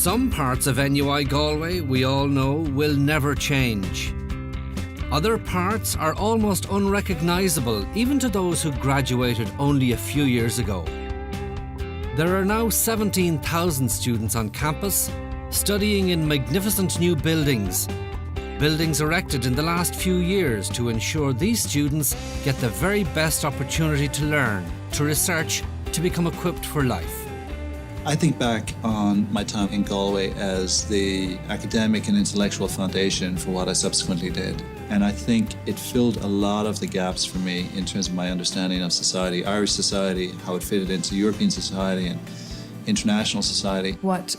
Some parts of NUI Galway, we all know, will never change. Other parts are almost unrecognisable, even to those who graduated only a few years ago. There are now 17,000 students on campus, studying in magnificent new buildings. Buildings erected in the last few years to ensure these students get the very best opportunity to learn, to research, to become equipped for life. I think back on my time in Galway as the academic and intellectual foundation for what I subsequently did. And I think it filled a lot of the gaps for me in terms of my understanding of society, Irish society, how it fitted into European society and international society. What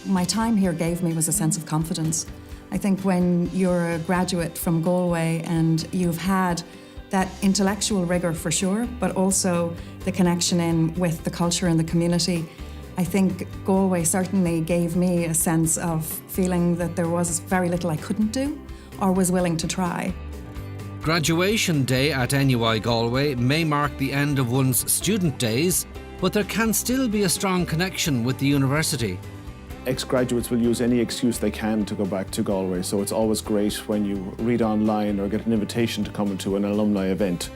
my time here gave me was a sense of confidence. I think when you're a graduate from Galway and you've had that intellectual rigour for sure, but also the connection in with the culture and the community, I think Galway certainly gave me a sense of feeling that there was very little I couldn't do or was willing to try. Graduation day at NUI Galway may mark the end of one's student days, but there can still be a strong connection with the university. Ex-graduates will use any excuse they can to go back to Galway, so it's always great when you read online or get an invitation to come to an alumni event.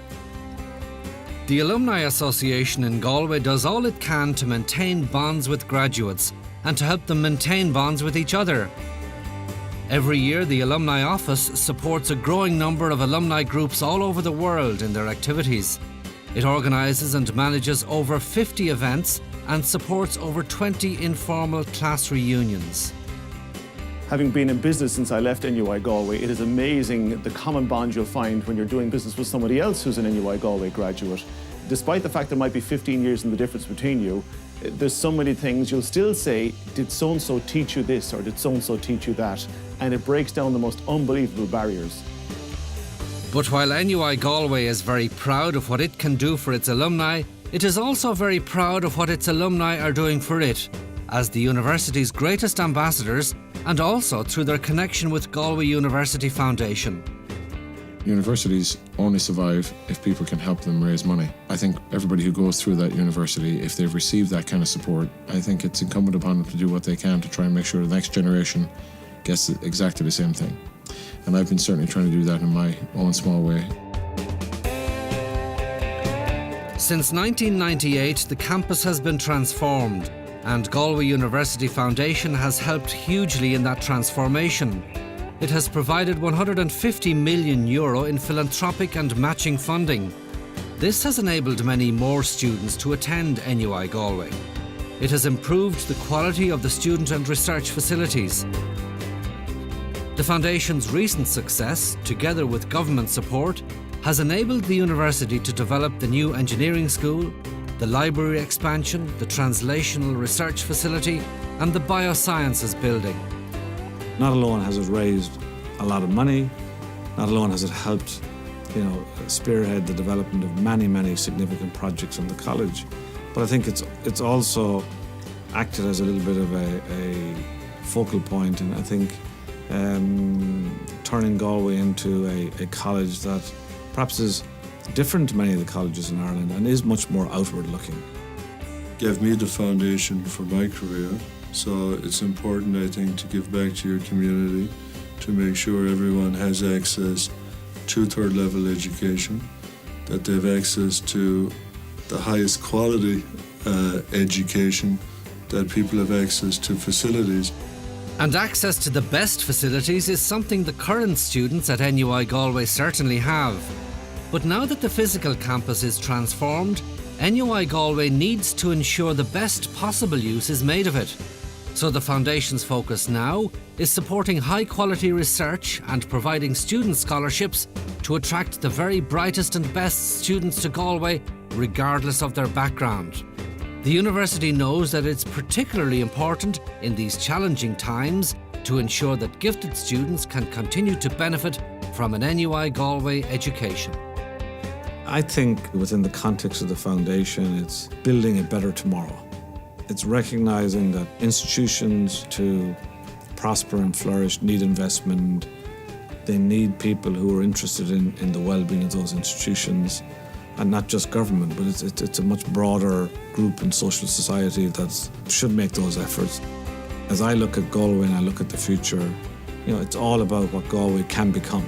The Alumni Association in Galway does all it can to maintain bonds with graduates and to help them maintain bonds with each other. Every year, the Alumni Office supports a growing number of alumni groups all over the world in their activities. It organises and manages over 50 events and supports over 20 informal class reunions. Having been in business since I left NUI Galway, it is amazing the common bond you'll find when you're doing business with somebody else who's an NUI Galway graduate. Despite the fact there might be 15 years in the difference between you, there's so many things you'll still say, did so-and-so teach you this or did so-and-so teach you that? And it breaks down the most unbelievable barriers. But while NUI Galway is very proud of what it can do for its alumni, it is also very proud of what its alumni are doing for it, as the university's greatest ambassadors and also through their connection with Galway University Foundation. Universities only survive if people can help them raise money. I think everybody who goes through that university, if they've received that kind of support, I think it's incumbent upon them to do what they can to try and make sure the next generation gets exactly the same thing. And I've been certainly trying to do that in my own small way. Since 1998, the campus has been transformed, and Galway University Foundation has helped hugely in that transformation. It has provided €150 million in philanthropic and matching funding. This has enabled many more students to attend NUI Galway. It has improved the quality of the student and research facilities. The Foundation's recent success, together with government support, has enabled the university to develop the new engineering school, the library expansion, the translational research facility, and the biosciences building. Not alone has it raised a lot of money, not alone has it helped, spearhead the development of many, many significant projects in the college, but I think it's also acted as a little bit of a focal point, and I think turning Galway into a college that perhaps is different to many of the colleges in Ireland and is much more outward looking. Gave me the foundation for my career, so it's important, I think, to give back to your community, to make sure everyone has access to third level education, that they have access to the highest quality education, that people have access to facilities. And access to the best facilities is something the current students at NUI Galway certainly have. But now that the physical campus is transformed, NUI Galway needs to ensure the best possible use is made of it. So the Foundation's focus now is supporting high-quality research and providing student scholarships to attract the very brightest and best students to Galway, regardless of their background. The university knows that it's particularly important in these challenging times to ensure that gifted students can continue to benefit from an NUI Galway education. I think within the context of the Foundation, it's building a better tomorrow. It's recognising that institutions to prosper and flourish need investment. They need people who are interested in the well-being of those institutions, and not just government, but it's a much broader group in social society that should make those efforts. As I look at Galway and I look at the future, it's all about what Galway can become.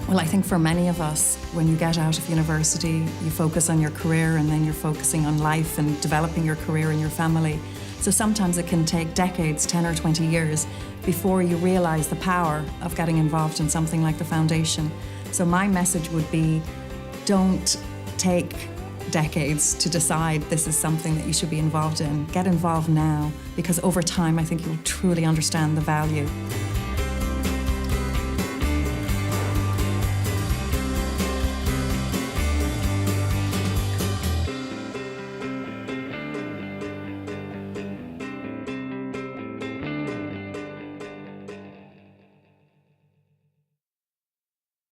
Well, I think for many of us, when you get out of university, you focus on your career and then you're focusing on life and developing your career and your family. So sometimes it can take decades, 10 or 20 years, before you realise the power of getting involved in something like the foundation. So my message would be, don't take decades to decide this is something that you should be involved in. Get involved now, because over time I think you'll truly understand the value.